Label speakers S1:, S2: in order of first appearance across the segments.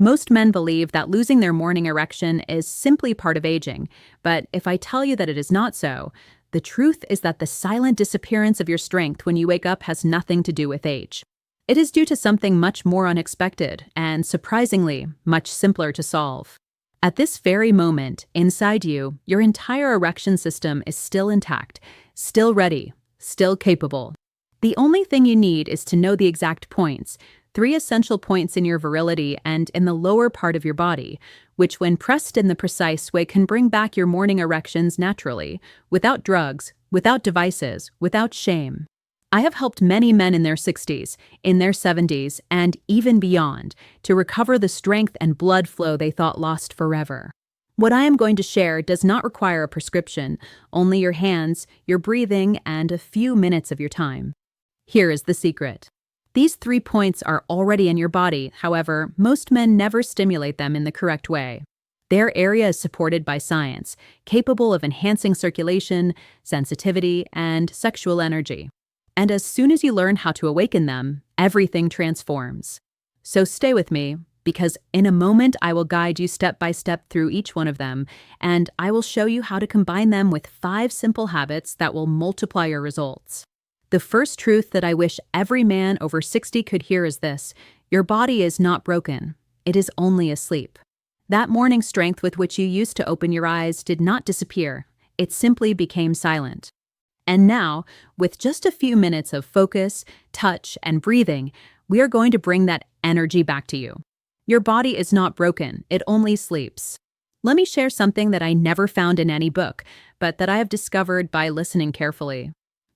S1: Most men believe that losing their morning erection is simply part of aging, but if I tell you that it is not so, the truth is that the silent disappearance of your strength when you wake up has nothing to do with age. It is due to something much more unexpected and, surprisingly, much simpler to solve. At this very moment, inside you, your entire erection system is still intact, still ready, still capable. The only thing you need is to know the exact points, 3 essential points in your virility and in the lower part of your body, which when pressed in the precise way can bring back your morning erections naturally, without drugs, without devices, without shame. I have helped many men in their 60s, in their 70s, and even beyond to recover the strength and blood flow they thought lost forever. What I am going to share does not require a prescription, only your hands, your breathing, and a few minutes of your time. Here is the secret. These 3 points are already in your body, however, most men never stimulate them in the correct way. Their area is supported by science, capable of enhancing circulation, sensitivity, and sexual energy. And as soon as you learn how to awaken them, everything transforms. So stay with me, because in a moment I will guide you step by step through each one of them, and I will show you how to combine them with 5 simple habits that will multiply your results. The first truth that I wish every man over 60 could hear is this: your body is not broken. It is only asleep. That morning strength with which you used to open your eyes did not disappear. It simply became silent. And now, with just a few minutes of focus, touch, and breathing, we are going to bring that energy back to you. Your body is not broken, it only sleeps. Let me share something that I never found in any book, but that I have discovered by listening carefully.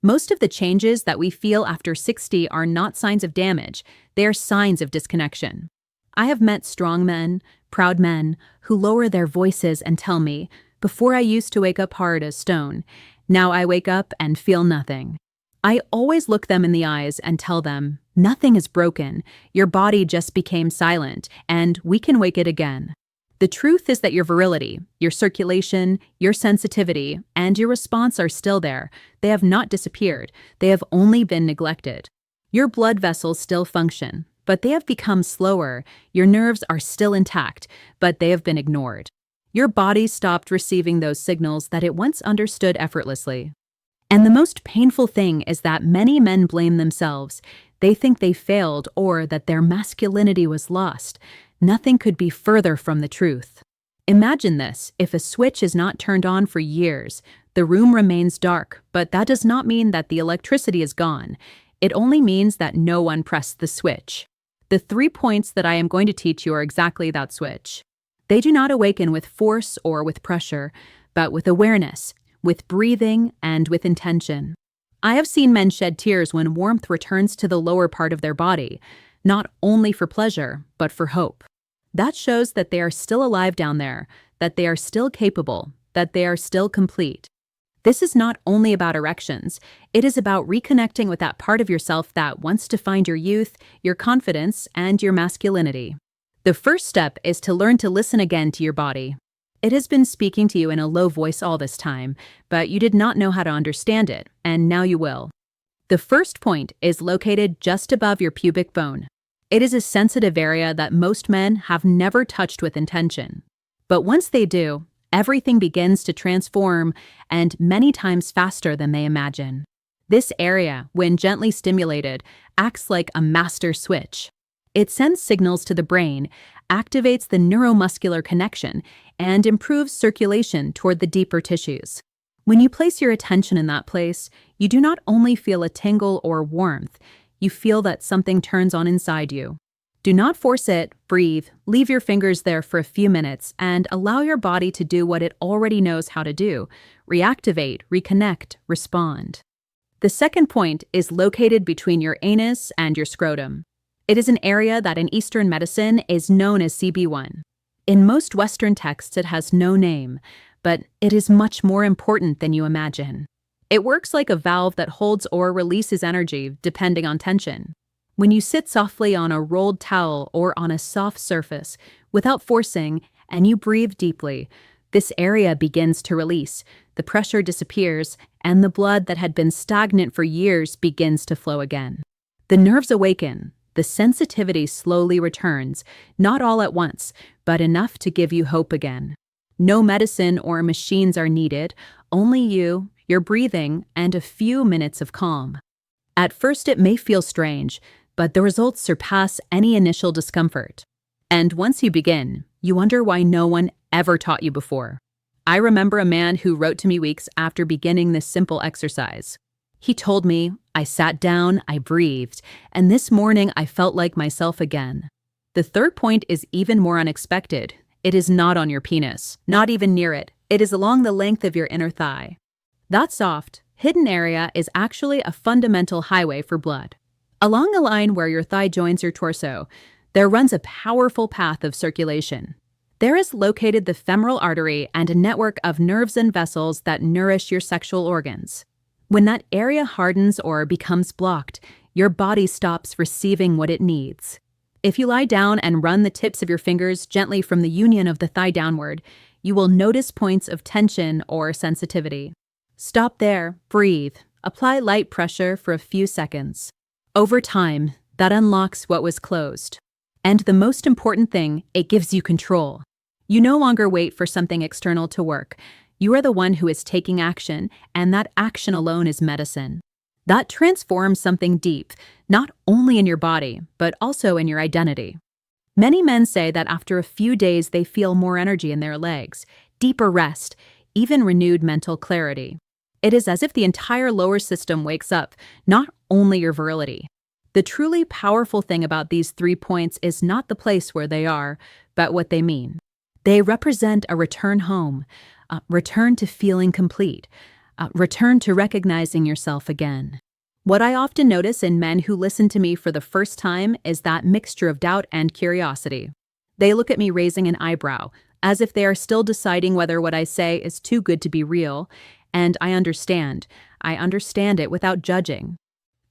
S1: Most of the changes that we feel after 60 are not signs of damage, they are signs of disconnection. I have met strong men, proud men, who lower their voices and tell me, "Before I used to wake up hard as stone. Now I wake up and feel nothing." I always look them in the eyes and tell them, "Nothing is broken. Your body just became silent, and we can wake it again." The truth is that your virility, your circulation, your sensitivity, and your response are still there. They have not disappeared. They have only been neglected. Your blood vessels still function, but they have become slower. Your nerves are still intact, but they have been ignored. Your body stopped receiving those signals that it once understood effortlessly. And the most painful thing is that many men blame themselves. They think they failed or that their masculinity was lost. Nothing could be further from the truth. Imagine this: if a switch is not turned on for years, the room remains dark, but that does not mean that the electricity is gone. It only means that no one pressed the switch. The 3 points that I am going to teach you are exactly that switch. They do not awaken with force or with pressure, but with awareness, with breathing, and with intention. I have seen men shed tears when warmth returns to the lower part of their body, not only for pleasure, but for hope. That shows that they are still alive down there, that they are still capable, that they are still complete. This is not only about erections, it is about reconnecting with that part of yourself that wants to find your youth, your confidence, and your masculinity. The first step is to learn to listen again to your body. It has been speaking to you in a low voice all this time, but you did not know how to understand it, and now you will. The first point is located just above your pubic bone. It is a sensitive area that most men have never touched with intention. But once they do, everything begins to transform, and many times faster than they imagine. This area, when gently stimulated, acts like a master switch. It sends signals to the brain, activates the neuromuscular connection, and improves circulation toward the deeper tissues. When you place your attention in that place, you do not only feel a tingle or warmth, you feel that something turns on inside you. Do not force it, breathe, leave your fingers there for a few minutes, and allow your body to do what it already knows how to do: reactivate, reconnect, respond. The second point is located between your anus and your scrotum. It is an area that in Eastern medicine is known as CB1. In most Western texts it has no name, but it is much more important than you imagine. It works like a valve that holds or releases energy depending on tension. When you sit softly on a rolled towel or on a soft surface, without forcing, and you breathe deeply, this area begins to release, the pressure disappears, and the blood that had been stagnant for years begins to flow again. The nerves awaken, The sensitivity slowly returns, not all at once, but enough to give you hope again. No medicine or machines are needed, only you, your breathing, and a few minutes of calm. At first it may feel strange, but the results surpass any initial discomfort. And once you begin, you wonder why no one ever taught you before. I remember a man who wrote to me weeks after beginning this simple exercise. He told me, "I sat down, I breathed, and this morning I felt like myself again." The third point is even more unexpected. It is not on your penis, not even near it. It is along the length of your inner thigh. That soft, hidden area is actually a fundamental highway for blood. Along the line where your thigh joins your torso, there runs a powerful path of circulation. There is located the femoral artery and a network of nerves and vessels that nourish your sexual organs. When that area hardens or becomes blocked, your body stops receiving what it needs. If you lie down and run the tips of your fingers gently from the union of the thigh downward, you will notice points of tension or sensitivity. Stop there, breathe, apply light pressure for a few seconds. Over time, that unlocks what was closed. And the most important thing, it gives you control. You no longer wait for something external to work. You are the one who is taking action, and that action alone is medicine. That transforms something deep, not only in your body, but also in your identity. Many men say that after a few days they feel more energy in their legs, deeper rest, even renewed mental clarity. It is as if the entire lower system wakes up, not only your virility. The truly powerful thing about these 3 points is not the place where they are, but what they mean. They represent a return home, a return to feeling complete, a return to recognizing yourself again. What I often notice in men who listen to me for the first time is that mixture of doubt and curiosity. They look at me raising an eyebrow, as if they are still deciding whether what I say is too good to be real, and I understand. I understand it without judging.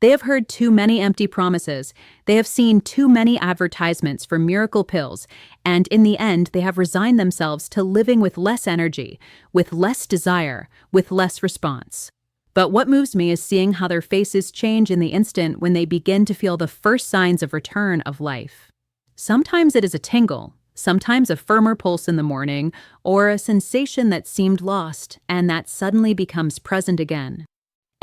S1: They have heard too many empty promises, they have seen too many advertisements for miracle pills, and in the end they have resigned themselves to living with less energy, with less desire, with less response. But what moves me is seeing how their faces change in the instant when they begin to feel the first signs of return of life. Sometimes it is a tingle, sometimes a firmer pulse in the morning, or a sensation that seemed lost and that suddenly becomes present again.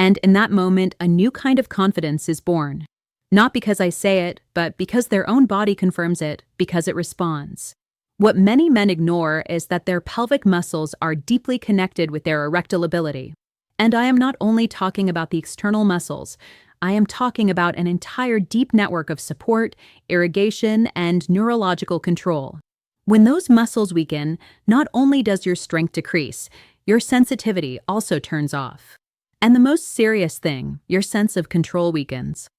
S1: And in that moment, a new kind of confidence is born. Not because I say it, but because their own body confirms it, because it responds. What many men ignore is that their pelvic muscles are deeply connected with their erectile ability. And I am not only talking about the external muscles, I am talking about an entire deep network of support, irrigation, and neurological control. When those muscles weaken, not only does your strength decrease, your sensitivity also turns off. And the most serious thing, your sense of control weakens.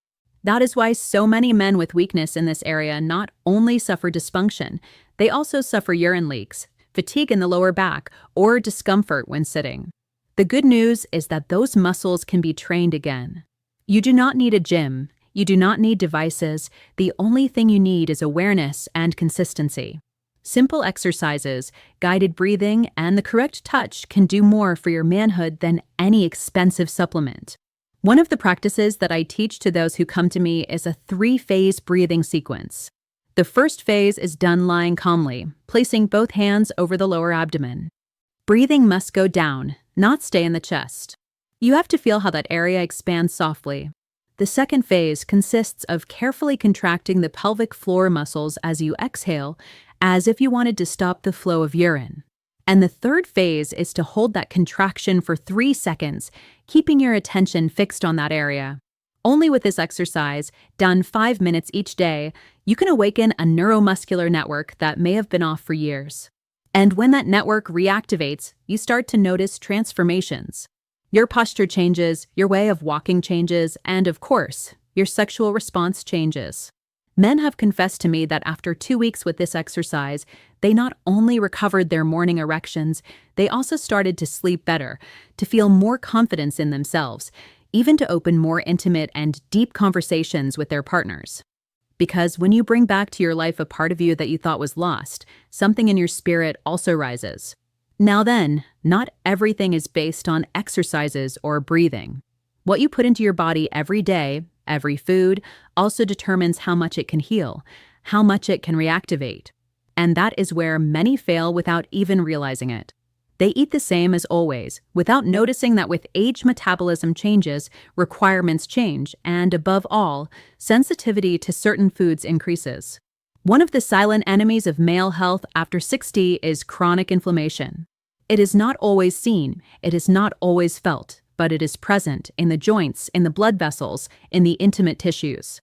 S1: That is why so many men with weakness in this area not only suffer dysfunction, they also suffer urine leaks, fatigue in the lower back, or discomfort when sitting. The good news is that those muscles can be trained again. You do not need a gym. You do not need devices. The only thing you need is awareness and consistency. Simple exercises, guided breathing, and the correct touch can do more for your manhood than any expensive supplement. One of the practices that I teach to those who come to me is a 3-phase breathing sequence. The first phase is done lying calmly, placing both hands over the lower abdomen. Breathing must go down, not stay in the chest. You have to feel how that area expands softly. The second phase consists of carefully contracting the pelvic floor muscles as you exhale, as if you wanted to stop the flow of urine. And the third phase is to hold that contraction for 3 seconds, keeping your attention fixed on that area. Only with this exercise, done 5 minutes each day, you can awaken a neuromuscular network that may have been off for years. And when that network reactivates, you start to notice transformations. Your posture changes, your way of walking changes, and of course, your sexual response changes. Men have confessed to me that after 2 weeks with this exercise, they not only recovered their morning erections, they also started to sleep better, to feel more confidence in themselves, even to open more intimate and deep conversations with their partners. Because when you bring back to your life a part of you that you thought was lost, something in your spirit also rises. Now then, not everything is based on exercises or breathing. What you put into your body every day, every food, also determines how much it can heal, how much it can reactivate. And that is where many fail without even realizing it. They eat the same as always, without noticing that with age metabolism changes, requirements change, and above all, sensitivity to certain foods increases. One of the silent enemies of male health after 60 is chronic inflammation. It is not always seen, it is not always felt, but it is present in the joints, in the blood vessels, in the intimate tissues.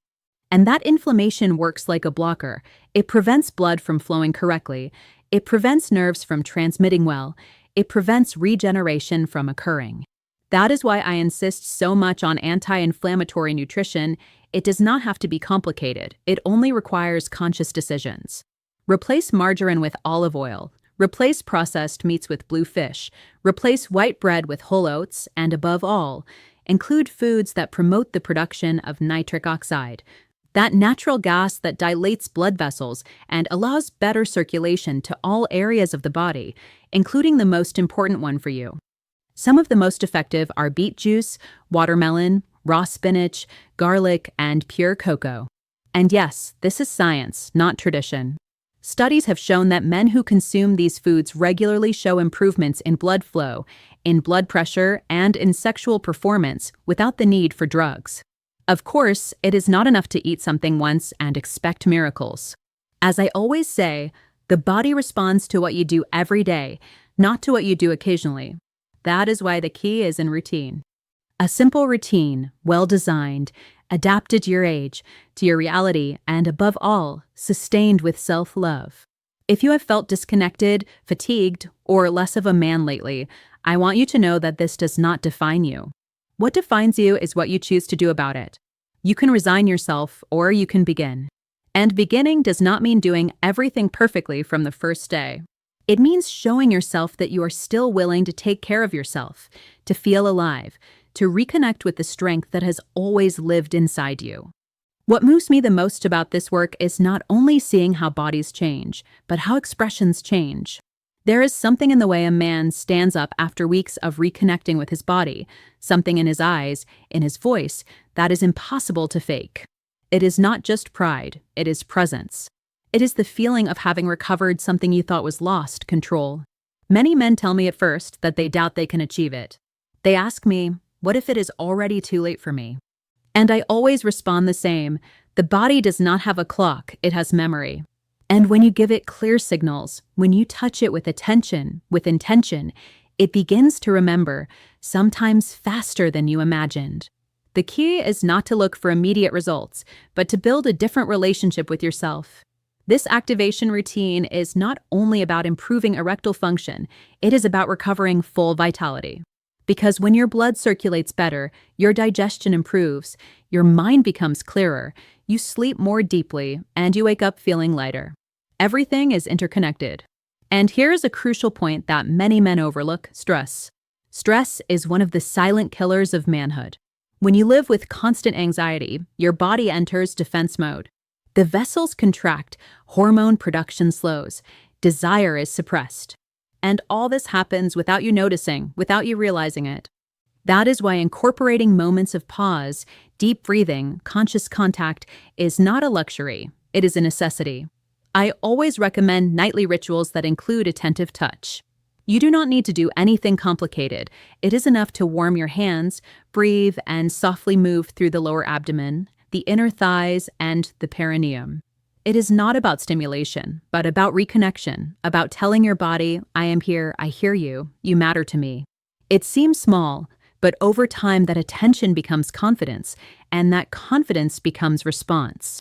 S1: And that inflammation works like a blocker. It prevents blood from flowing correctly. It prevents nerves from transmitting well. It prevents regeneration from occurring. That is why I insist so much on anti-inflammatory nutrition. It does not have to be complicated. It only requires conscious decisions. Replace margarine with olive oil. Replace processed meats with blue fish. Replace white bread with whole oats. And above all, include foods that promote the production of nitric oxide, that natural gas that dilates blood vessels and allows better circulation to all areas of the body, including the most important one for you. Some of the most effective are beet juice, watermelon, raw spinach, garlic, and pure cocoa. And yes, this is science, not tradition. Studies have shown that men who consume these foods regularly show improvements in blood flow, in blood pressure, and in sexual performance without the need for drugs. Of course, it is not enough to eat something once and expect miracles. As I always say, the body responds to what you do every day, not to what you do occasionally. That is why the key is in routine. A simple routine, well-designed, adapted to your age, to your reality, and above all, sustained with self-love. If you have felt disconnected, fatigued, or less of a man lately, I want you to know that this does not define you. What defines you is what you choose to do about it. You can resign yourself, or you can begin. And beginning does not mean doing everything perfectly from the first day. It means showing yourself that you are still willing to take care of yourself, to feel alive, to reconnect with the strength that has always lived inside you. What moves me the most about this work is not only seeing how bodies change, but how expressions change. There is something in the way a man stands up after weeks of reconnecting with his body, something in his eyes, in his voice, that is impossible to fake. It is not just pride, it is presence. It is the feeling of having recovered something you thought was lost, control. Many men tell me at first that they doubt they can achieve it. They ask me, what if it is already too late for me? And I always respond the same. The body does not have a clock, it has memory. And when you give it clear signals, when you touch it with attention, with intention, it begins to remember, sometimes faster than you imagined. The key is not to look for immediate results, but to build a different relationship with yourself. This activation routine is not only about improving erectile function, it is about recovering full vitality. Because when your blood circulates better, your digestion improves, your mind becomes clearer, you sleep more deeply, and you wake up feeling lighter. Everything is interconnected. And here is a crucial point that many men overlook: stress. Stress is one of the silent killers of manhood. When you live with constant anxiety, your body enters defense mode. The vessels contract, hormone production slows, desire is suppressed. And all this happens without you noticing, without you realizing it. That is why incorporating moments of pause, deep breathing, conscious contact is not a luxury, it is a necessity. I always recommend nightly rituals that include attentive touch. You do not need to do anything complicated. It is enough to warm your hands, breathe, and softly move through the lower abdomen, the inner thighs, and the perineum. It is not about stimulation, but about reconnection, about telling your body, I am here, I hear you, you matter to me. It seems small, but over time that attention becomes confidence, and that confidence becomes response.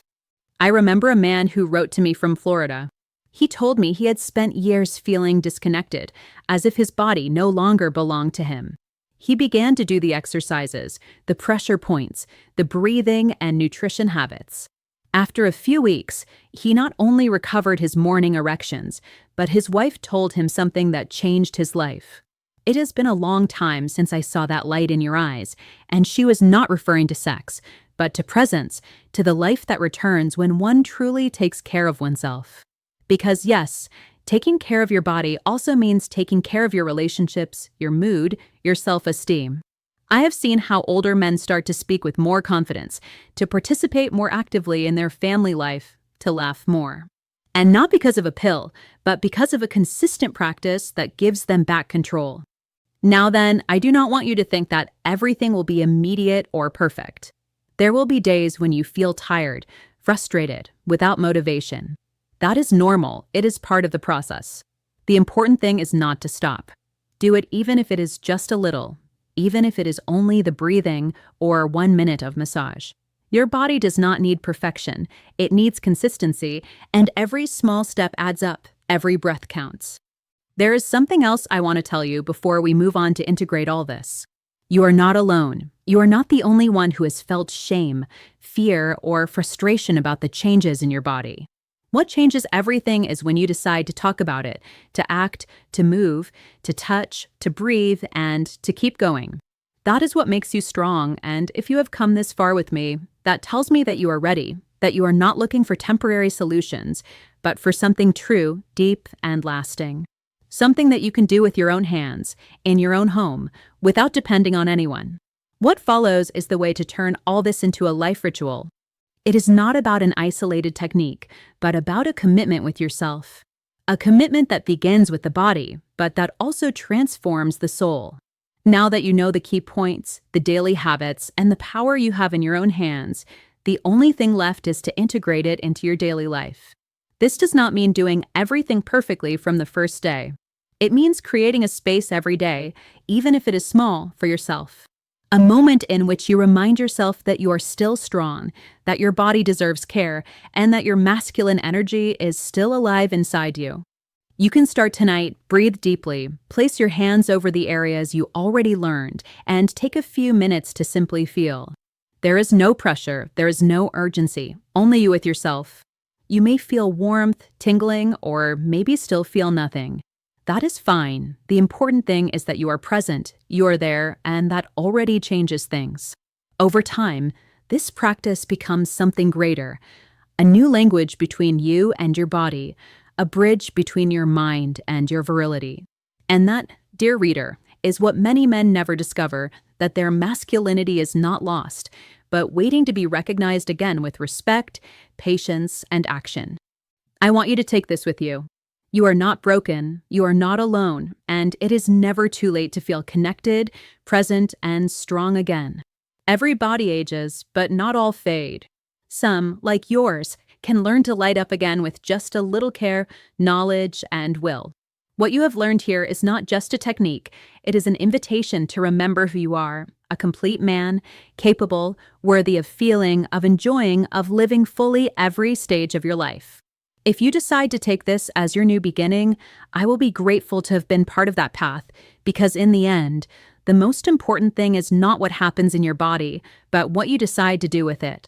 S1: I remember a man who wrote to me from Florida. He told me he had spent years feeling disconnected, as if his body no longer belonged to him. He began to do the exercises, the pressure points, the breathing and nutrition habits. After a few weeks, he not only recovered his morning erections, but his wife told him something that changed his life. It has been a long time since I saw that light in your eyes, and she was not referring to sex, but to presence, to the life that returns when one truly takes care of oneself. Because yes, taking care of your body also means taking care of your relationships, your mood, your self-esteem. I have seen how older men start to speak with more confidence, to participate more actively in their family life, to laugh more. And not because of a pill, but because of a consistent practice that gives them back control. Now then, I do not want you to think that everything will be immediate or perfect. There will be days when you feel tired, frustrated, without motivation. That is normal. It is part of the process. The important thing is not to stop. Do it even if it is just a little, even if it is only the breathing or 1 minute of massage. Your body does not need perfection. It needs consistency, and every small step adds up. Every breath counts. There is something else I want to tell you before we move on to integrate all this. You are not alone. You are not the only one who has felt shame, fear, or frustration about the changes in your body. What changes everything is when you decide to talk about it, to act, to move, to touch, to breathe, and to keep going. That is what makes you strong, and if you have come this far with me, that tells me that you are ready, that you are not looking for temporary solutions, but for something true, deep, and lasting. Something that you can do with your own hands, in your own home, without depending on anyone. What follows is the way to turn all this into a life ritual. It is not about an isolated technique, but about a commitment with yourself. A commitment that begins with the body, but that also transforms the soul. Now that you know the key points, the daily habits, and the power you have in your own hands, the only thing left is to integrate it into your daily life. This does not mean doing everything perfectly from the first day. It means creating a space every day, even if it is small, for yourself. A moment in which you remind yourself that you are still strong, that your body deserves care, and that your masculine energy is still alive inside you. You can start tonight, breathe deeply, place your hands over the areas you already learned, and take a few minutes to simply feel. There is no pressure, there is no urgency, only you with yourself. You may feel warmth, tingling, or maybe still feel nothing. That is fine. The important thing is that you are present, you are there, and that already changes things. Over time, this practice becomes something greater, a new language between you and your body, a bridge between your mind and your virility. And that, dear reader, is what many men never discover, that their masculinity is not lost, but waiting to be recognized again with respect, patience, and action. I want you to take this with you. You are not broken, you are not alone, and it is never too late to feel connected, present, and strong again. Every body ages, but not all fade. Some, like yours, can learn to light up again with just a little care, knowledge, and will. What you have learned here is not just a technique, it is an invitation to remember who you are, a complete man, capable, worthy of feeling, of enjoying, of living fully every stage of your life. If you decide to take this as your new beginning, I will be grateful to have been part of that path, because in the end, the most important thing is not what happens in your body, but what you decide to do with it.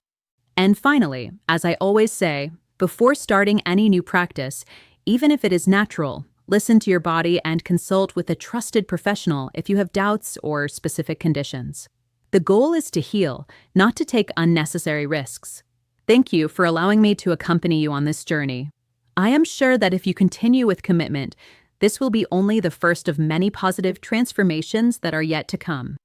S1: And finally, as I always say, before starting any new practice, even if it is natural, listen to your body and consult with a trusted professional if you have doubts or specific conditions. The goal is to heal, not to take unnecessary risks. Thank you for allowing me to accompany you on this journey. I am sure that if you continue with commitment, this will be only the first of many positive transformations that are yet to come.